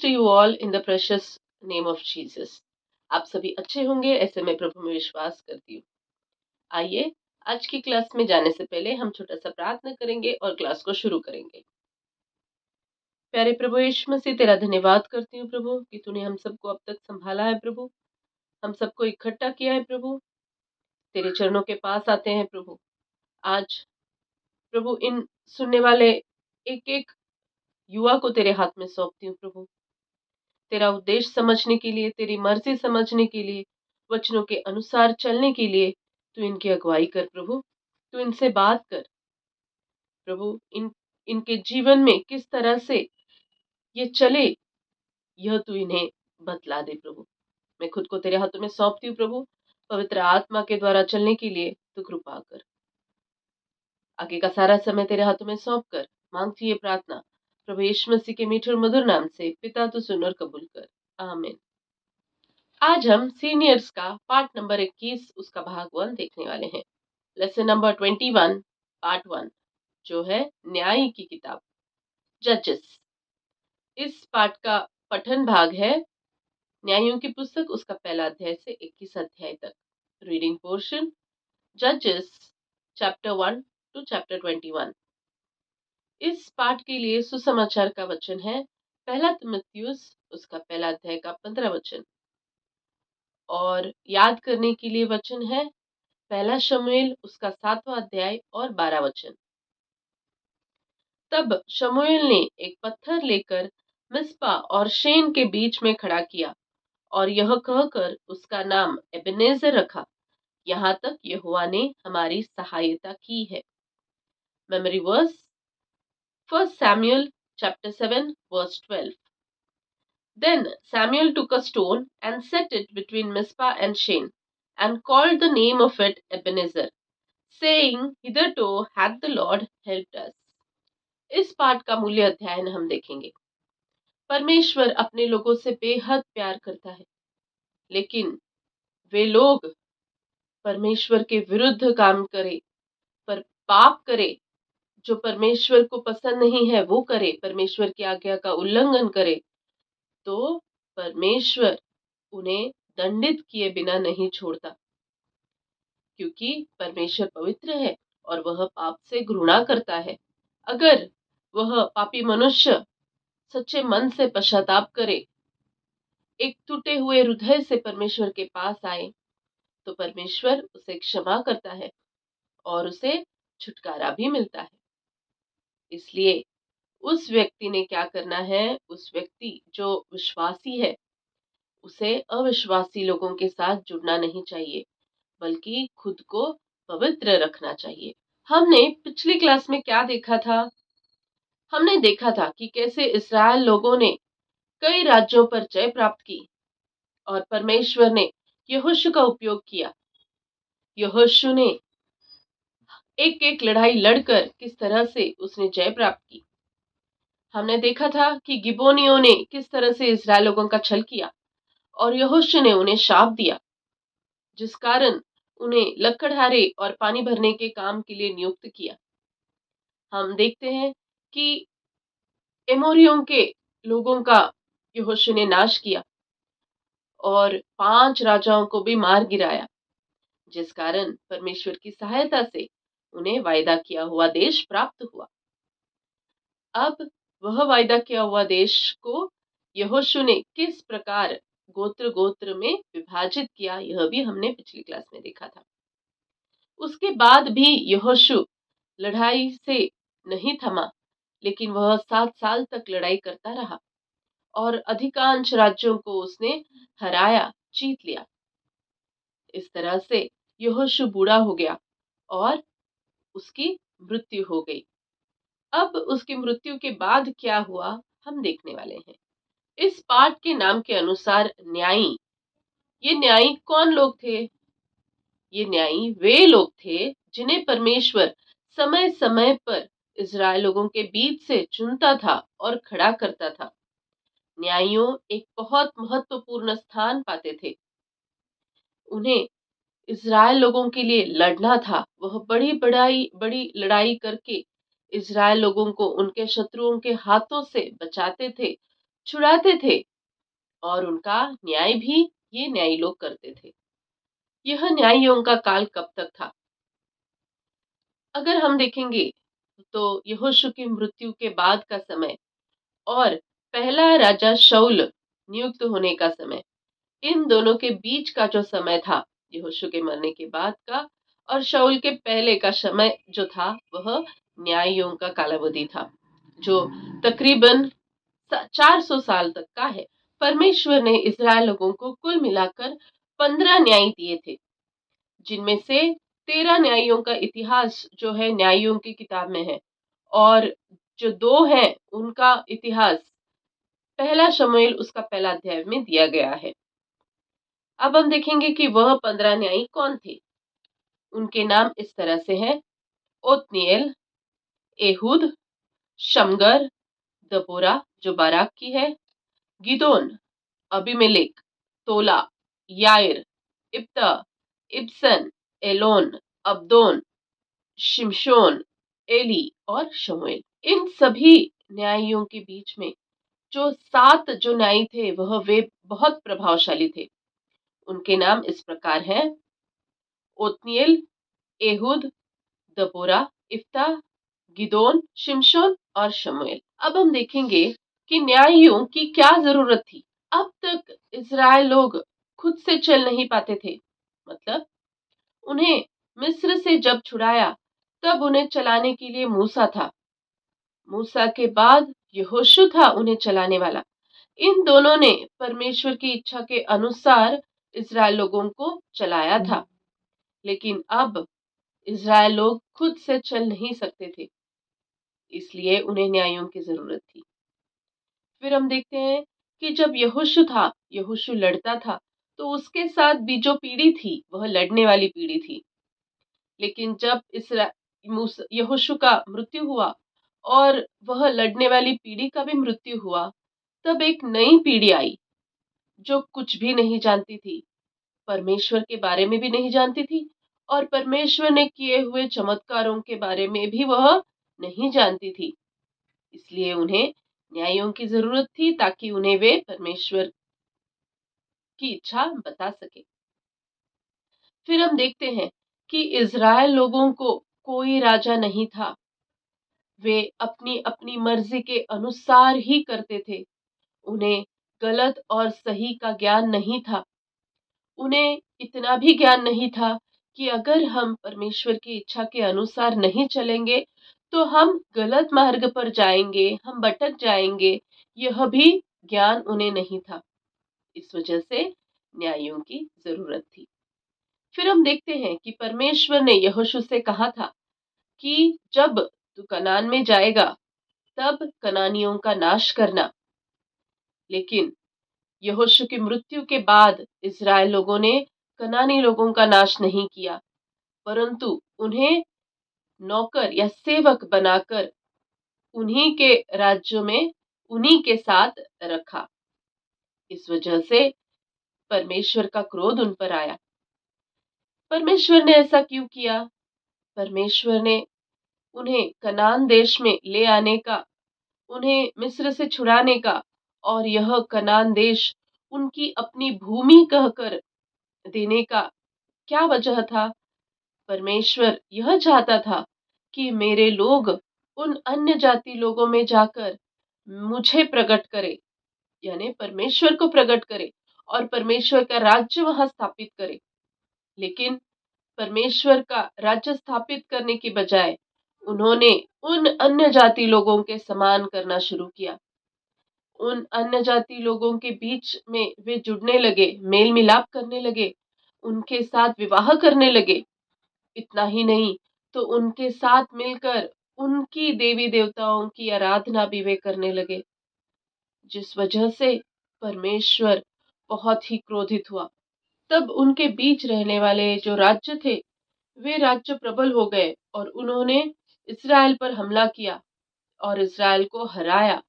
to you all in the precious name of Jesus. आप सभी अच्छे होंगे ऐसे मैं प्रभु में विश्वास करती हूँ। आइए आज की क्लास में जाने से पहले हम छोटा सा प्रार्थना करेंगे और क्लास को शुरू करेंगे। प्यारे प्रभु यीशु मसीह, तेरा धन्यवाद करती हूँ प्रभु कि तूने हम सबको अब तक संभाला है प्रभु, हम सबको इकट्ठा किया है प्रभु। तेरे चरणों के पास आते हैं प्रभु। आज प्रभु इन सुनने वाले एक एक युवा को तेरे हाथ में सौंपती हूँ प्रभु। तेरा उद्देश्य समझने के लिए, तेरी मर्जी समझने के लिए, वचनों के अनुसार चलने के लिए तू इनकी अगुवाई कर प्रभु। तू इनसे बात कर प्रभु। इनके जीवन में किस तरह से ये चले यह तू इन्हें बतला दे प्रभु। मैं खुद को तेरे हाथों में सौंपती हूँ प्रभु। पवित्र आत्मा के द्वारा चलने के लिए तू कृपा कर। आगे का सारा समय तेरे हाथों में सौंप कर मांगती है प्रार्थना प्रभु यीशु मसीह के मीठे और मधुर नाम से। पिता तू सुन और कबूल कर, आमीन। आज हम सीनियर्स का पार्ट नंबर 21 उसका भाग 1 देखने वाले हैं। लेसन नंबर 21 पार्ट 1 जो है न्याय की किताब, जजेस। इस पार्ट का पठन भाग है न्यायों की पुस्तक उसका पहला अध्याय से 21 अध्याय तक। रीडिंग पोर्शन जजेस चैप्टर 1 टू चैप्टर 21। इस पाठ के लिए सुसमाचार का वचन है पहला तिमुथियुस उसका पहला अध्याय का 15 वचन, और याद करने के लिए वचन है पहला शमूएल उसका 7वां अध्याय और 12 वचन। तब शमूएल ने एक पत्थर लेकर मिस्पा और शेन के बीच में खड़ा किया और यह कहकर उसका नाम एबेनेजर रखा, यहाँ तक यहोवा ने हमारी सहायता की है। Memory verse 1 Samuel chapter 7 verse 12। Then Samuel took a stone and set it between Mizpah and Shen, and called the name of it Ebenezer, saying, Hitherto hath the Lord helped us। इस पाठ का मूल्य अध्ययन हम देखेंगे। परमेश्वर अपने लोगों से बेहद प्यार करता है, लेकिन वे लोग परमेश्वर के विरुद्ध काम करे, पर पाप करे, जो परमेश्वर को पसंद नहीं है वो करे, परमेश्वर की आज्ञा का उल्लंघन करे, तो परमेश्वर उन्हें दंडित किए बिना नहीं छोड़ता, क्योंकि परमेश्वर पवित्र है और वह पाप से घृणा करता है। अगर वह पापी मनुष्य सच्चे मन से पश्चाताप करे, एक टूटे हुए हृदय से परमेश्वर के पास आए, तो परमेश्वर उसे क्षमा करता है और उसे छुटकारा भी मिलता है। इसलिए उस व्यक्ति ने क्या करना है, उस व्यक्ति जो विश्वासी है उसे अविश्वासी लोगों के साथ जुड़ना नहीं चाहिए, बल्कि खुद को पवित्र रखना चाहिए। हमने पिछली क्लास में क्या देखा था? हमने देखा था कि कैसे इस्राएल लोगों ने कई राज्यों पर जय प्राप्त की और परमेश्वर ने यहोशू का उपयोग किया। यहोशू ने एक एक लड़ाई लड़कर किस तरह से उसने जय प्राप्त की। हमने देखा था कि गिबोनियों ने किस तरह से इस्राएल लोगों का छल किया और यहोशू ने उन्हें शाप दिया, जिस कारण उन्हें लकड़हारे और पानी भरने के काम के लिए नियुक्त किया। हम देखते हैं कि एमोरियों के लोगों का यहोशू ने नाश किया और 5 राजाओं को भी मार गिराया, जिस कारण परमेश्वर की सहायता से उन्हें वायदा किया हुआ देश प्राप्त हुआ। अब वह वायदा किया हुआ देश को यहोशू ने किस प्रकार गोत्र गोत्र में विभाजित किया, यह भी हमने पिछली क्लास में देखा था। उसके बाद भी यहोशू लड़ाई से नहीं थमा, लेकिन वह 7 साल तक लड़ाई करता रहा और अधिकांश राज्यों को उसने हराया, जीत लिया। इस तरह से यहोशू बूढ़ा हो गया और उसकी मृत्यु हो गई। अब उसकी मृत्यु के बाद क्या हुआ हम देखने वाले हैं। इस पाठ के नाम के अनुसार न्यायी, ये न्यायी कौन लोग थे? ये न्यायी वे लोग थे जिन्हें परमेश्वर समय समय पर इज़राइल लोगों के बीच से चुनता था और खड़ा करता था। न्यायियों एक बहुत महत्वपूर्ण स्थान पाते थे। उन्हें इज़राइल लोगों के लिए लड़ना था। वह बड़ी लड़ाई करके इज़राइल लोगों को उनके शत्रुओं के हाथों से बचाते थे, छुड़ाते थे और उनका न्याय भी ये न्यायी लोग करते थे। यह न्यायियों का काल कब तक था? अगर हम देखेंगे तो यहोशू की मृत्यु के बाद का समय और पहला राजा शाऊल नियुक्त होने का समय, इन दोनों के बीच का जो समय था, यहोशू के मरने के बाद का और शाऊल के पहले का समय जो था, वह न्यायियों का कालावधि था, जो तकरीबन 400 साल तक का है। परमेश्वर ने इस्राएल लोगों को कुल मिलाकर 15 न्याय दिए थे, जिनमें से 13 न्यायियों का इतिहास जो है न्यायियों की किताब में है, और जो 2 हैं उनका इतिहास पहला शमूएल उसका पहला अध्याय में दिया गया है। अब हम देखेंगे कि वह 15 न्यायी कौन थे। उनके नाम इस तरह से हैं: ओत्निएल, एहूद, शमगर, दबोरा जो बाराक की है, गिदोन, अबीमेलेक, तोला, याir, इप्ता, इब्सन, एलोन, अब्दोन, शिमशोन, एली और शमूएल। इन सभी न्यायियों के बीच में जो 7 जो न्यायी थे वह वे बहुत प्रभावशाली थे। उनके नाम इस प्रकार हैं: ओत्निएल, एहूद, दबोरा, इफ्ता, गिदोन, शिमशोन और शमूएल। अब हम देखेंगे कि न्यायियों की क्या जरूरत थी। अब तक इज़राइल लोग खुद से चल नहीं पाते थे, मतलब उन्हें मिस्र से जब छुड़ाया तब उन्हें चलाने के लिए मूसा था। मूसा के बाद यहोशू था उन्हें चलाने वाला। इन दोनों ने परमेश्वर की इच्छा के अनुसार इज़राइल लोगों को चलाया था, लेकिन अब इज़राइल लोग खुद से चल नहीं सकते थे, इसलिए उन्हें न्यायों की जरूरत थी। फिर हम देखते हैं कि जब यहोशू था, यहोशू लड़ता था, तो उसके साथ भी जो पीढ़ी थी वह लड़ने वाली पीढ़ी थी। लेकिन जब यहोशू का मृत्यु हुआ और वह लड़ने वाली पीढ़ी का भी मृत्यु हुआ, तब एक नई पीढ़ी आई जो कुछ भी नहीं जानती थी, परमेश्वर के बारे में भी नहीं जानती थी और परमेश्वर ने किए हुए चमत्कारों के बारे में भी वह नहीं जानती थी। इसलिए उन्हें न्यायों की जरूरत थी ताकि उन्हें वे परमेश्वर की इच्छा बता सके। फिर हम देखते हैं कि इज़राइल लोगों को कोई राजा नहीं था। वे अपनी अपनी मर्जी के अनुसार ही करते थे। उन्हें गलत और सही का ज्ञान नहीं था। उन्हें इतना भी ज्ञान नहीं था कि अगर हम परमेश्वर की इच्छा के अनुसार नहीं चलेंगे तो हम गलत मार्ग पर जाएंगे, हम भटक जाएंगे। यह भी ज्ञान उन्हें नहीं था। इस वजह से न्यायों की जरूरत थी। फिर हम देखते हैं कि परमेश्वर ने यहोशू से कहा था कि जब तू कनान में जाएगा तब कनानियों का नाश करना। लेकिन यहोशू की मृत्यु के बाद इज़राइल लोगों ने कनानी लोगों का नाश नहीं किया, परंतु उन्हें नौकर या सेवक बनाकर उन्हीं के राज्यों में उन्हीं के साथ रखा। इस वजह से परमेश्वर का क्रोध उन पर आया। परमेश्वर ने ऐसा क्यों किया? परमेश्वर ने उन्हें कनान देश में ले आने का, उन्हें मिस्र से छुड़ाने का और यह कनान देश उनकी अपनी भूमि कहकर देने का क्या वजह था? परमेश्वर यह चाहता था कि मेरे लोग उन अन्य जाति लोगों में जाकर मुझे प्रकट करे, यानी परमेश्वर को प्रकट करे और परमेश्वर का राज्य वहां स्थापित करे। लेकिन परमेश्वर का राज्य स्थापित करने की बजाय उन्होंने उन अन्य जाति लोगों के समान करना शुरू किया। उन अन्य जाति लोगों के बीच में वे जुड़ने लगे, मेल मिलाप करने लगे, उनके साथ विवाह करने लगे। इतना ही नहीं तो उनके साथ मिलकर उनकी देवी देवताओं की आराधना भी वे करने लगे, जिस वजह से परमेश्वर बहुत ही क्रोधित हुआ। तब उनके बीच रहने वाले जो राज्य थे वे राज्य प्रबल हो गए और उन्होंने इज़राइल पर हमला किया और इज़राइल को हराया,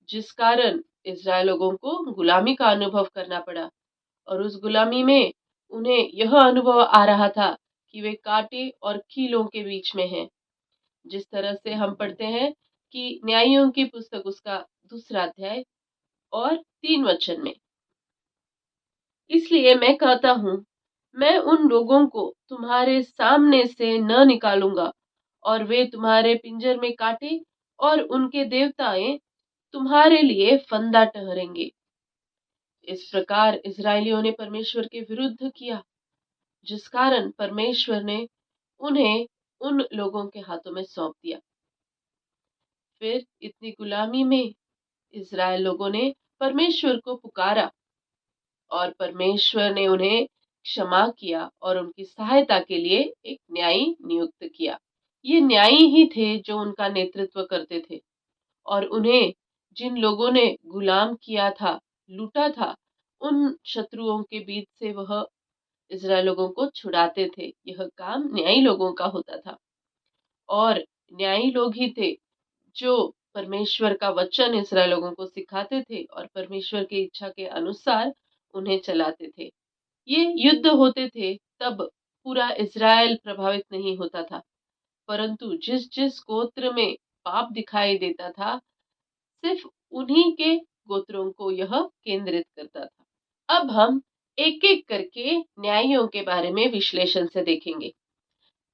जिस कारण इज़राइल लोगों को गुलामी का अनुभव करना पड़ा। और उस गुलामी में उन्हें यह अनुभव आ रहा था कि वे कांटे और कीलों के बीच में हैं। जिस तरह से हम पढ़ते हैं कि न्यायियों की पुस्तक उसका 2 अध्याय और 3 वचन में। इसलिए मैं कहता हूँ, मैं उन लोगों को तुम्हारे सामने से न निकालूंगा, और वे तुम्हारे पिंजर में काटे, और उनके देवताएं तुम्हारे लिए फंदा ठहरेंगे। इस प्रकार इस्राएलियों ने परमेश्वर के विरुद्ध किया, जिस कारण परमेश्वर ने उन्हें उन लोगों के हाथों में सौंप दिया। फिर इतनी गुलामी में इस्राएल लोगों ने परमेश्वर को पुकारा, और परमेश्वर ने उन्हें क्षमा किया और उनकी सहायता के लिए एक न्यायी नियुक्त किया। ये न्यायी ही थे जो उनका नेतृत्व करते थे, और उन्हें जिन लोगों ने गुलाम किया था, लूटा था, उन शत्रुओं के बीच से वह इस्राएल लोगों को छुड़ाते थे। यह काम न्यायी लोगों का होता था, और न्यायी लोग ही थे जो परमेश्वर का वचन इस्राएल लोगों को सिखाते थे और परमेश्वर की इच्छा के अनुसार उन्हें चलाते थे। ये युद्ध होते थे, तब पूरा इज़राइल प्रभावित नहीं होता था, परंतु जिस जिस गोत्र में पाप दिखाई देता था, सिर्फ उन्हीं के गोत्रों को यह केंद्रित करता था। अब हम एक एक करके न्यायियों के बारे में विश्लेषण से देखेंगे।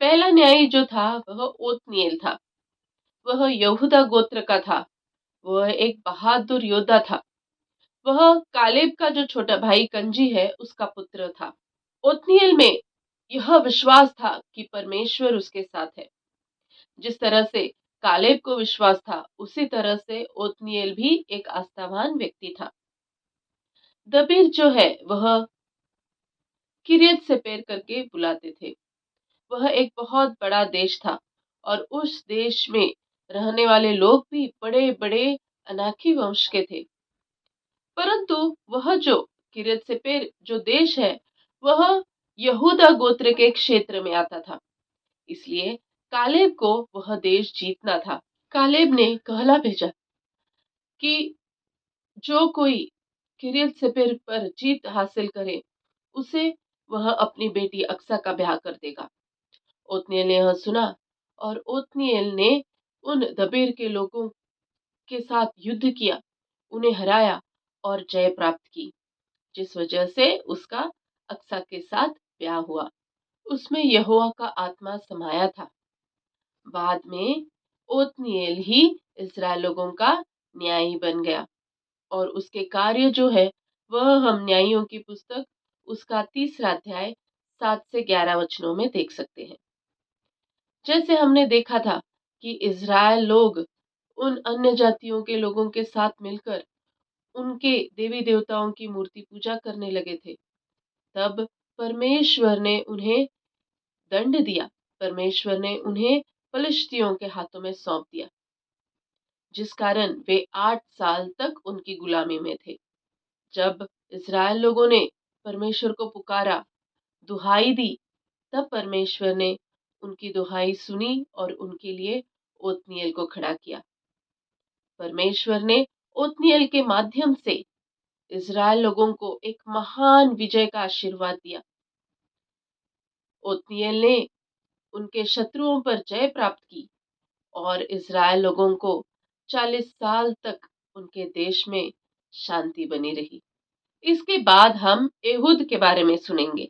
पहला न्यायी जो था वह ओत्निएल था। वह यहूदा गोत्र का था। वह एक बहादुर योद्धा था। वह कालेब का जो छोटा भाई कंजी है, उसका पुत्र था। ओत्निएल में यह विश्वास था कि परमेश्वर उसके साथ है। जिस तरह से कालेब को विश्वास था, उसी तरह से ओत्निएल भी एक आस्थावान व्यक्ति था। दबीर जो है वह किरियत सेपेर करके बुलाते थे। वह एक बहुत बड़ा देश था, और उस देश में रहने वाले लोग भी बड़े बड़े अनाकी वंश के थे। परंतु वह जो किरियत सेपेर जो देश है, वह यहूदा गोत्र के क्षेत्र में आता था। इसलिए कालेब को वह देश जीतना था। कालेब ने कहला भेजा कि जो कोई किरियत सेपेर पर जीत हासिल करे, उसे वह अपनी बेटी अक्सा का ब्याह कर देगा। ओत्निएल ने यह सुना, और ओत्निएल ने उन दबीर के लोगों के साथ युद्ध किया, उन्हें हराया और जय प्राप्त की, जिस वजह से उसका अक्सा के साथ ब्याह हुआ। उसमें यहोवा का आत्मा समाया था। बाद में ओत्निएल ही इस्राएल लोगों का न्यायी बन गया, और उसके कार्य जो है वह हम न्यायियों की पुस्तक उसका 3रा अध्याय 7 से 11 वचनों में देख सकते हैं। जैसे हमने देखा था कि इज़राइल लोग उन अन्य जातियों के लोगों के साथ मिलकर उनके देवी देवताओं की मूर्ति पूजा करने लगे थे, तब परमेश्वर ने उन्हें दंड दिया। परमेश्वर ने उन्हें फलिश्तियों के हाथों में सौंप दिया, जिस कारण वे 8 साल तक उनकी गुलामी में थे। जब इज़राइल लोगों ने परमेश्वर को पुकारा, दुहाई दी, तब परमेश्वर ने उनकी दुहाई सुनी और उनके लिए ओत्निएल को खड़ा किया। परमेश्वर ने ओत्निएल के माध्यम से इज़राइल लोगों को एक महान विजय का आशीर्वाद दिया। ओत्निएल ने उनके शत्रुओं पर जय प्राप्त की, और इज़राइल लोगों को 40 साल तक उनके देश में शांति बनी रही। इसके बाद हम एहूद के बारे में सुनेंगे।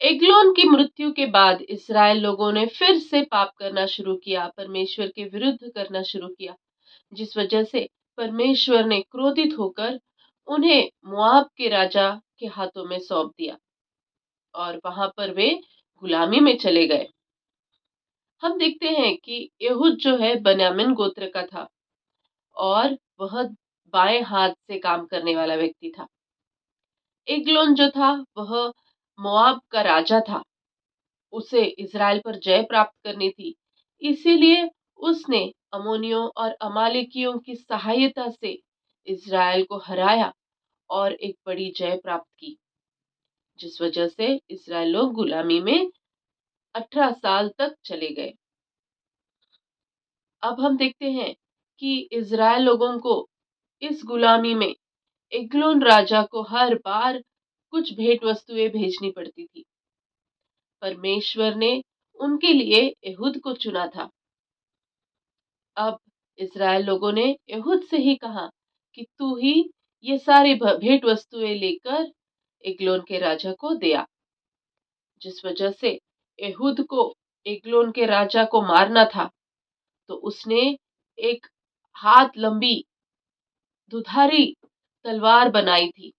एग्लोन की मृत्यु के बाद इस्राएल लोगों ने फिर से पाप करना शुरू किया, परमेश्वर के विरुद्ध करना शुरू किया, जिस वजह से परमेश्वर ने क्रोधित होकर उन्हें मोआब के राजा के हाथों में सौंप दिया, और वहां पर वे गुलामी में चले गए। हम देखते हैं कि यहूद जो है बन्यामीन गोत्र का था, और वह बाएं हाथ से काम करने वाला व्यक्ति था। एग्लोन जो था वह मोआब का राजा था। उसे इज़राइल पर जय प्राप्त करनी थी, इसीलिए उसने अमोनियों और अमालेकियों की सहायता से इज़राइल को हराया और एक बड़ी जय प्राप्त की, जिस वजह से इज़राइल लोग गुलामी में 18 साल तक चले गए। अब हम देखते हैं कि इज़राइल लोगों को इस गुलामी में एग्लोन राजा को हर बार कुछ भेंट वस्तुएं भेजनी पड़ती थी। परमेश्वर ने उनके लिए यहूद को चुना था। अब इज़राइल लोगों ने यहूद से ही कहा कि तू ही ये सारी भेंट वस्तुएं लेकर एग्लोन के राजा को दे आ। जिस वजह से एहूद को एग्लोन के राजा को मारना था, तो उसने एक हाथ लंबी दुधारी तलवार बनाई थी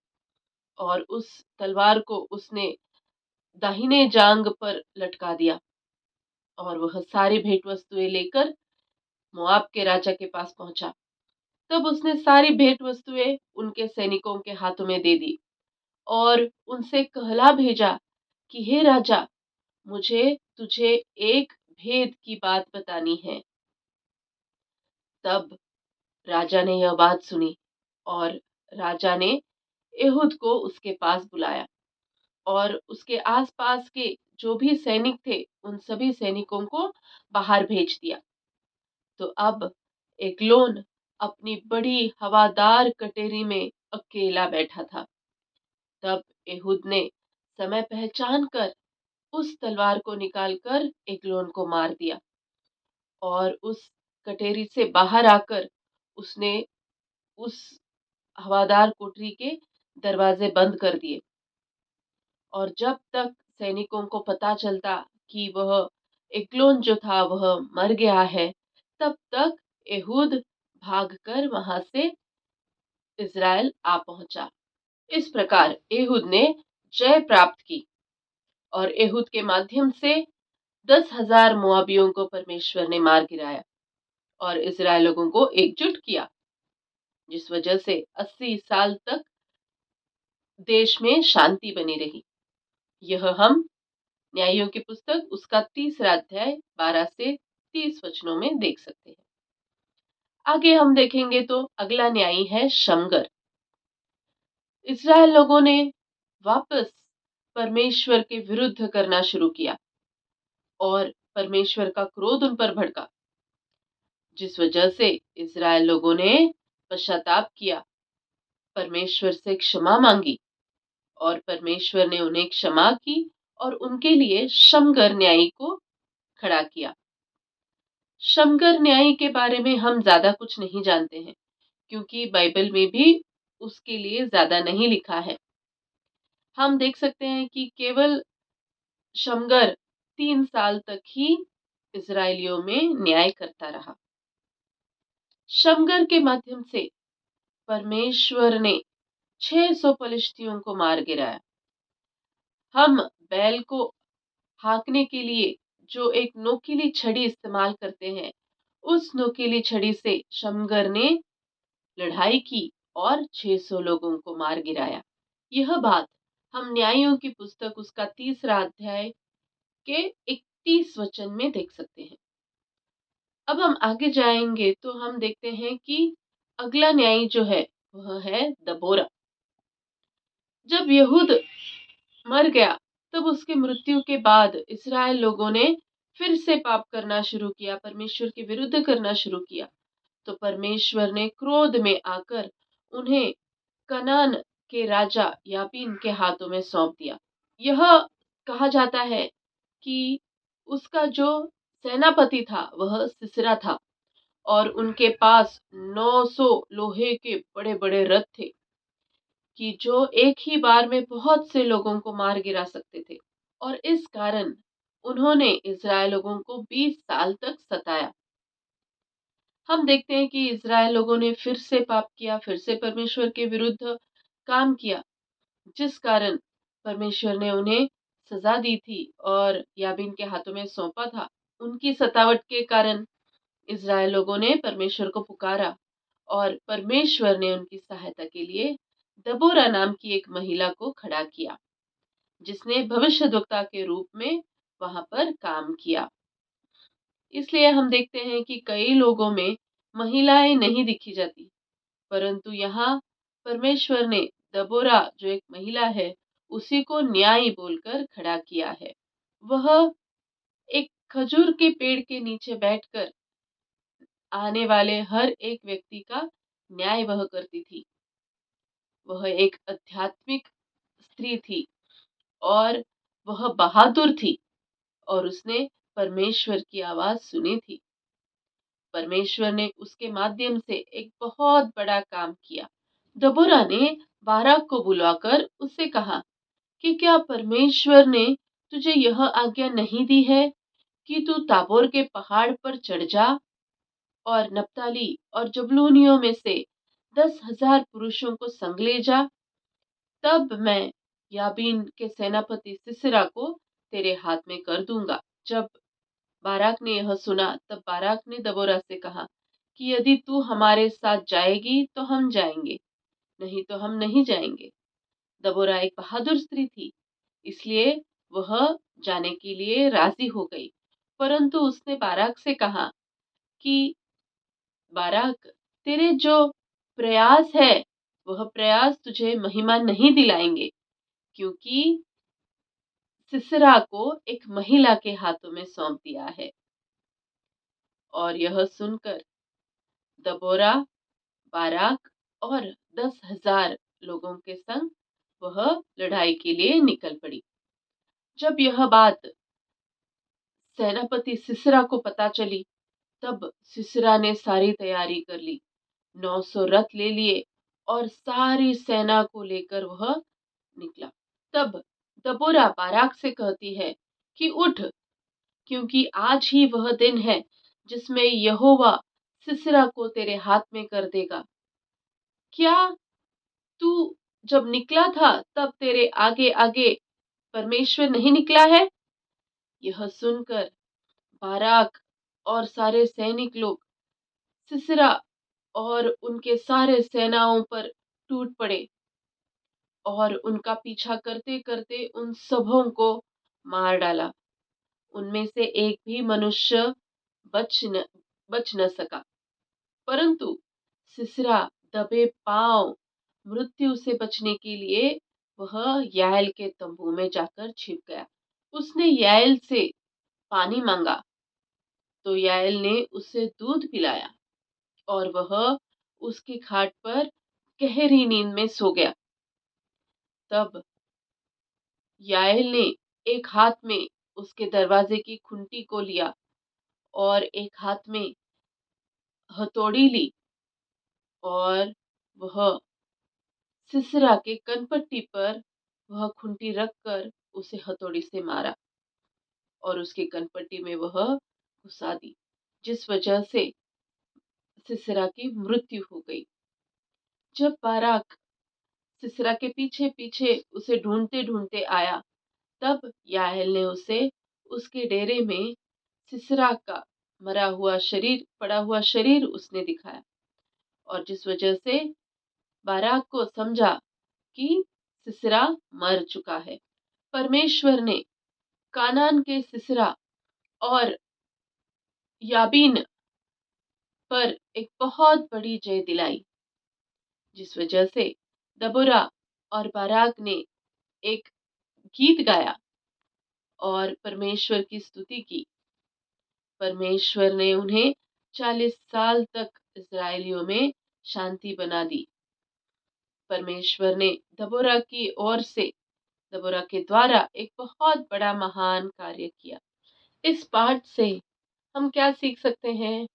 और उस तलवार को उसने दाहिने जांग पर लटका दिया और वह सारी भेंट वस्तुएं लेकर मोआब के राजा के पास पहुंचा। तब उसने सारी भेंट वस्तुएं उनके सैनिकों के हाथों में दे दी और उनसे कहला भेजा कि हे राजा, मुझे तुझे एक भेद की बात बतानी है। तब राजा ने यह बात सुनी और राजा ने एहूद को उसके पास बुलाया और उसके आसपास के जो भी सैनिक थे उन सभी सैनिकों को बाहर भेज दिया। तो अब एग्लोन अपनी बड़ी हवादार कटेरी में अकेला बैठा था। तब एहूद ने समय पहचान कर उस तलवार को निकालकर एग्लोन को मार दिया और उस कटेरी से बाहर आकर उसने उस हवादार कोठरी के दरवाजे बंद कर दिए। और जब तक सैनिकों को पता चलता कि वह एग्लोन जो था वह मर गया है, तब तक एहूद भागकर वहां से इज़राइल आ पहुंचा। इस प्रकार एहूद ने जय प्राप्त की और एहूद के माध्यम से 10,000 मोआबियों को परमेश्वर ने मार गिराया और इज़राइल लोगों को एकजुट किया, जिस वजह से 80 साल तक देश में शांति बनी रही। यह हम न्यायों की पुस्तक उसका 3रा अध्याय 12 से 30 वचनों में देख सकते हैं। आगे हम देखेंगे तो अगला न्यायी है शमगर। इज़राइल लोगों ने वापस परमेश्वर के विरुद्ध करना शुरू किया और परमेश्वर का क्रोध उन पर भड़का, जिस वजह से इज़राइल लोगों ने पश्चाताप किया, परमेश्वर से क्षमा मांगी और परमेश्वर ने उन्हें क्षमा की और उनके लिए शमगर न्यायी को खड़ा किया। शमगर न्यायी के बारे में हम ज्यादा कुछ नहीं जानते हैं, क्योंकि बाइबल में भी उसके लिए ज्यादा नहीं लिखा है। हम देख सकते हैं कि केवल शमगर 3 साल तक ही इजरायलियों में न्याय करता रहा। शमगर के माध्यम से परमेश्वर ने 600 फलिश्तियों को मार गिराया। हम बैल को हाँकने के लिए जो एक नोकीली छड़ी इस्तेमाल करते हैं, उस नोकीली छड़ी से शमगर ने लड़ाई की और 600 लोगों को मार गिराया। यह बात हम न्यायों की पुस्तक उसका 3रा अध्याय के 31 वचन में देख सकते हैं। अब हम आगे जाएंगे तो हम देखते हैं कि अगला न्यायी जो है वह है दबोरा। जब यहूद मर गया, तब उसकी मृत्यु के बाद इस्राएल लोगों ने फिर से पाप करना शुरू किया, परमेश्वर के विरुद्ध करना शुरू किया। तो परमेश्वर ने क्रोध में आकर उन्हें कनान के राजा याबीन के हाथों में सौंप दिया। यह कहा जाता है कि उसका जो सेनापति था वह सिसरा था और उनके पास 900 लोहे के बड़े बड़े रथ थे कि जो एक ही बार में बहुत से लोगों को मार गिरा सकते थे। और इस कारण उन्होंने इज़राइल लोगों को 20 साल तक सताया। हम देखते हैं कि इज़राइल लोगों ने फिर से पाप किया, फिर से परमेश्वर के विरुद्ध काम किया, जिस कारण परमेश्वर ने उन्हें सजा दी थी और याबीन के हाथों में सौंपा था। उनकी सतावट के कारण इज़राइल लोगों ने परमेश्वर को पुकारा और परमेश्वर ने उनकी सहायता के लिए दबोरा नाम की एक महिला को खड़ा किया, जिसने भविष्यद्वक्ता के रूप में वहां पर काम किया। इसलिए हम देखते हैं कि कई लोगों में महिलाएं नहीं दिखी जाती, परंतु यहाँ परमेश्वर ने दबोरा जो एक महिला है उसी को न्याय बोलकर खड़ा किया है। वह एक खजूर के पेड़ के नीचे बैठकर आने वाले हर एक व्यक्ति का न्याय वह करती थी। वह एक आध्यात्मिक स्त्री थी और वह बहादुर थी और उसने परमेश्वर की आवाज सुनी थी। परमेश्वर ने उसके माध्यम से एक बहुत बड़ा काम किया। दबोरा ने बाराक को बुलाकर उससे कहा कि क्या परमेश्वर ने तुझे यह आज्ञा नहीं दी है कि तू ताबोर के पहाड़ पर चढ़ जा और नप्ताली और जबूलूनियों में से 10,000 पुरुषों को संग ले जा। तब मैं याबीन के सेनापति सिसरा को तेरे हाथ में कर दूंगा। जब बाराक ने यह सुना तब बाराक ने दबोरा से कहा कि यदि तू हमारे साथ जाएगी तो हम जाएंगे, नहीं तो हम नहीं जाएंगे। दबोरा एक बहादुर स्त्री थी, इसलिए वह जाने के लिए राजी हो गई। परंतु उसने बाराक से कहा कि बाराक, तेरे जो प्रयास है वह प्रयास तुझे महिमा नहीं दिलाएंगे, क्योंकि सिसरा को एक महिला के हाथों में सौंप दिया है। और यह सुनकर दबोरा, बाराक और 10,000 लोगों के संग वह लड़ाई के लिए निकल पड़ी। जब यह बात सेनापति सिसरा को पता चली तब सिसरा ने सारी तैयारी कर ली, 900 रथ ले लिए और सारी सेना को लेकर वह निकला। तब दबोरा बाराक से कहती है कि उठ, क्योंकि आज ही वह दिन है जिसमें यहोवा सिसरा को तेरे हाथ में कर देगा। क्या तू जब निकला था तब तेरे आगे आगे परमेश्वर नहीं निकला है? यह सुनकर बाराक और सारे सैनिक लोग सिसरा और उनके सारे सेनाओं पर टूट पड़े और उनका पीछा करते करते उन सबों को मार डाला। उनमें से एक भी मनुष्य बच न बच न सका, परंतु सिसरा दबे पांव मृत्यु से बचने के लिए वह याएल के तंबू में जाकर छिप गया। उसने याएल से पानी मांगा तो याएल ने उसे दूध पिलाया और वह उसकी खाट पर गहरी नींद में सो गया। तब याएल ने एक हाथ में उसके दरवाजे की खुंटी को लिया और एक हाथ में हथौड़ी ली और वह सिसरा के कनपट्टी पर वह खुंटी रखकर उसे हथौड़ी से मारा और उसके कनपट्टी में वह घुसा दी, जिस वजह से सिसरा की मृत्यु हो गई। जब बाराक सिसरा के पीछे पीछे उसे ढूंढते ढूंढते आया तब याएल ने उसे उसके डेरे में सिसरा का मरा हुआ शरीर पड़ा हुआ शरीर उसने दिखाया, और जिस वजह से बाराक को समझा कि सिसरा मर चुका है। परमेश्वर ने कानान के सिसरा और याबीन पर एक बहुत बड़ी जय दिलाई, जिस वजह से दबोरा और बाराक ने एक गीत गाया और परमेश्वर की स्तुति की। परमेश्वर ने उन्हें 40 साल तक इस्राएलियों में शांति बना दी। परमेश्वर ने दबोरा की ओर से, दबोरा के द्वारा एक बहुत बड़ा महान कार्य किया। इस पाठ से हम क्या सीख सकते हैं?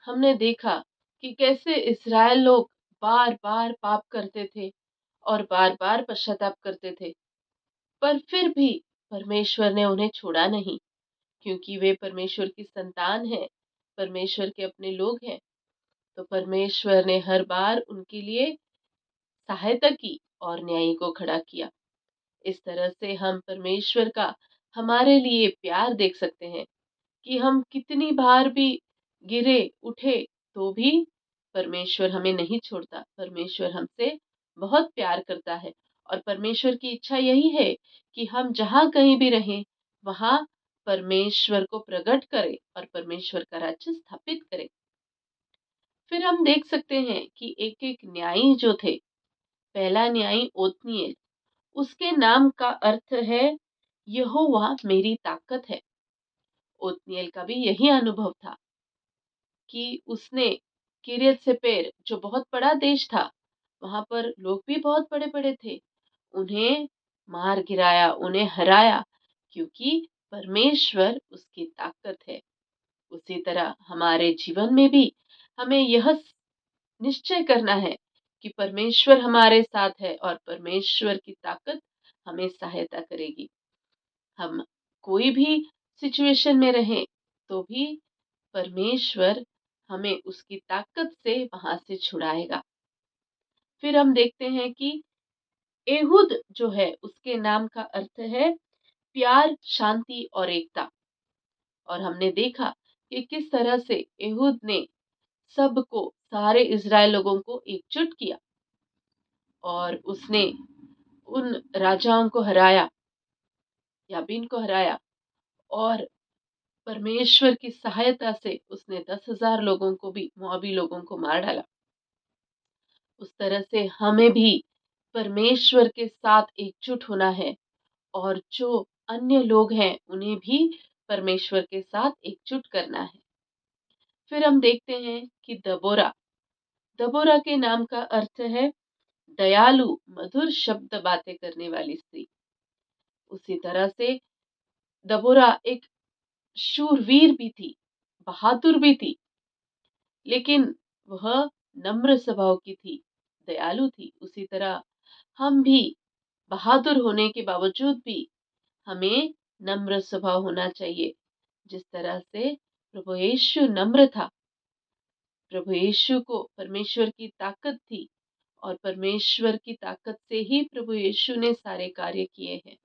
हमने देखा कि कैसे इस्राएल लोग बार बार पाप करते थे और बार बार पश्चाताप करते थे, पर फिर भी परमेश्वर ने उन्हें छोड़ा नहीं, क्योंकि वे परमेश्वर की संतान हैं, परमेश्वर के अपने लोग हैं। तो परमेश्वर ने हर बार उनके लिए सहायता की और न्यायी को खड़ा किया। इस तरह से हम परमेश्वर का हमारे लिए प्यार देख सकते हैं कि हम कितनी बार भी गिरे उठे तो भी परमेश्वर हमें नहीं छोड़ता। परमेश्वर हमसे बहुत प्यार करता है और परमेश्वर की इच्छा यही है कि हम जहाँ कहीं भी रहें वहाँ परमेश्वर को प्रकट करें और परमेश्वर का राज्य स्थापित करें। फिर हम देख सकते हैं कि एक एक न्यायी जो थे, पहला न्यायी ओत्निएल, उसके नाम का अर्थ है यहोवा मेरी ताकत है। ओत्निएल का भी यही अनुभव था कि उसने किरियत सेपेर जो बहुत बड़ा देश था, वहां पर लोग भी बहुत बड़े बड़े थे, उन्हें मार गिराया, उन्हें हराया, क्योंकि परमेश्वर उसकी ताकत है। उसी तरह हमारे जीवन में भी हमें यह निश्चय करना है कि परमेश्वर हमारे साथ है और परमेश्वर की ताकत हमें सहायता करेगी। हम कोई भी सिचुएशन में रहें तो भी परमेश्वर हमें उसकी ताकत से वहां से छुड़ाएगा। फिर हम देखते हैं कि एहुद जो है उसके नाम का अर्थ है प्यार, शांति और एकता। और हमने देखा कि किस तरह से एहुद ने सबको, सारे इज़राइल लोगों को एकजुट किया और उसने उन राजाओं को हराया, याबीन को हराया, और परमेश्वर की सहायता से उसने 10,000 लोगों को भी, मोआबी लोगों को मार डाला। उस तरह से हमें भी परमेश्वर के साथ एकजुट होना है और जो अन्य लोग हैं उन्हें भी परमेश्वर के साथ एकजुट करना है। फिर हम देखते हैं कि दबोरा, दबोरा के नाम का अर्थ है दयालु, मधुर शब्द बातें करने वाली स्त्री। उसी तरह से दबोरा एक शूरवीर भी थी, बहादुर भी थी, लेकिन वह नम्र स्वभाव की थी, दयालु थी। उसी तरह हम भी बहादुर होने के बावजूद भी हमें नम्र स्वभाव होना चाहिए। जिस तरह से प्रभु यीशु नम्र था, प्रभु यीशु को परमेश्वर की ताकत थी और परमेश्वर की ताकत से ही प्रभु यीशु ने सारे कार्य किए हैं।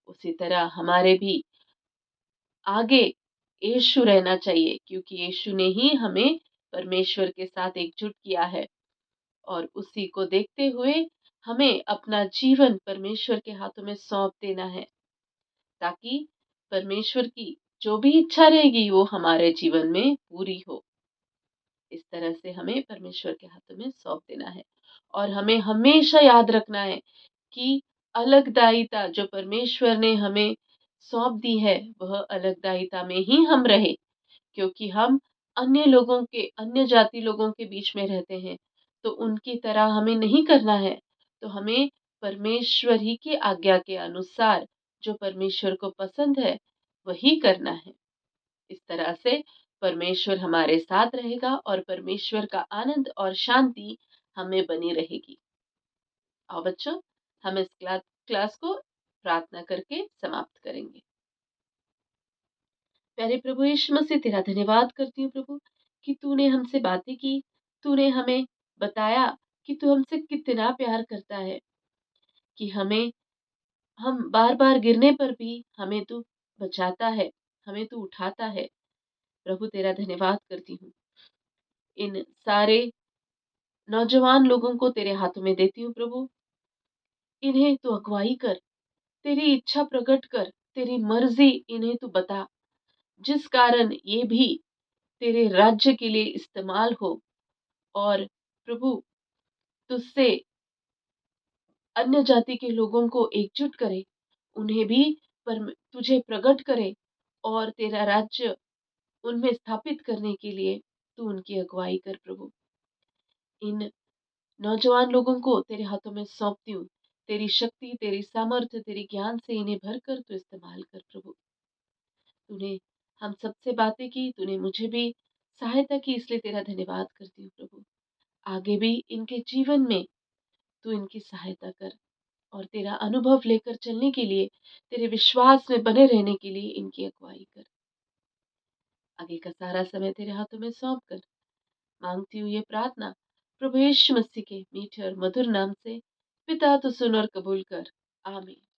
उसी तरह हमारे भी आगे यीशु रहना चाहिए, क्योंकि यीशु ने ही हमें परमेश्वर के साथ एकजुट किया है और उसी को देखते हुए हमें अपना जीवन परमेश्वर के हाथों में सौंप देना है, ताकि परमेश्वर की जो भी इच्छा रहेगी वो हमारे जीवन में पूरी हो। इस तरह से हमें परमेश्वर के हाथों में सौंप देना है और हमें हमेशा याद रखना है कि अलगदायिता जो परमेश्वर ने हमें सौंप दी है, वह अलगदायिता में ही हम रहे, क्योंकि हम अन्य लोगों के, अन्य जाति लोगों के बीच में रहते हैं, तो उनकी तरह हमें नहीं करना है। तो हमें परमेश्वर ही की आज्ञा के अनुसार जो परमेश्वर को पसंद है वही करना है। इस तरह से परमेश्वर हमारे साथ रहेगा और परमेश्वर का आनंद और शांति हमें बनी रहेगी। आओ बच्चों, हम इस क्लास को प्रार्थना करके समाप्त करेंगे। प्यारे प्रभु यीशु मसीह, तेरा धन्यवाद करती हूँ प्रभु कि तूने हमसे बातें की, तूने हमें बताया कि तू हमसे कितना प्यार करता है, कि हम बार बार गिरने पर भी हमें तू बचाता है, हमें तू उठाता है। प्रभु तेरा धन्यवाद करती हूँ। इन सारे नौजवान लोगों को तेरे हाथों में देती हूँ प्रभु। इन्हें तू अगुवाई कर, तेरी इच्छा प्रकट कर, तेरी मर्जी इन्हें तू बता, जिस कारण ये भी तेरे राज्य के लिए इस्तेमाल हो और प्रभु तुझसे अन्य जाति के लोगों को एकजुट करे, उन्हें भी तुझे प्रकट करे और तेरा राज्य उनमें स्थापित करने के लिए तू उनकी अगुवाई कर प्रभु। इन नौजवान लोगों को तेरे हाथों में सौंपती हूँ। तेरी शक्ति, तेरी सामर्थ्य, तेरी ज्ञान से इन्हें भरकर तू इस्तेमाल कर प्रभु। तूने हम सबसे बातें की, तूने मुझे भी सहायता की, इसलिए तेरा धन्यवाद करती हूँ प्रभु। आगे भी इनके जीवन में तू इनकी सहायता कर और तेरा अनुभव लेकर चलने के लिए, तेरे विश्वास में बने रहने के लिए इनकी अगुवाई कर। आगे का सारा समय तेरे हाथों में सौंप कर मांगती हूँ ये प्रार्थना प्रभु यीशु मसीह के मीठे और मधुर नाम से। पिता तो सुन और कबूल कर। आमीन।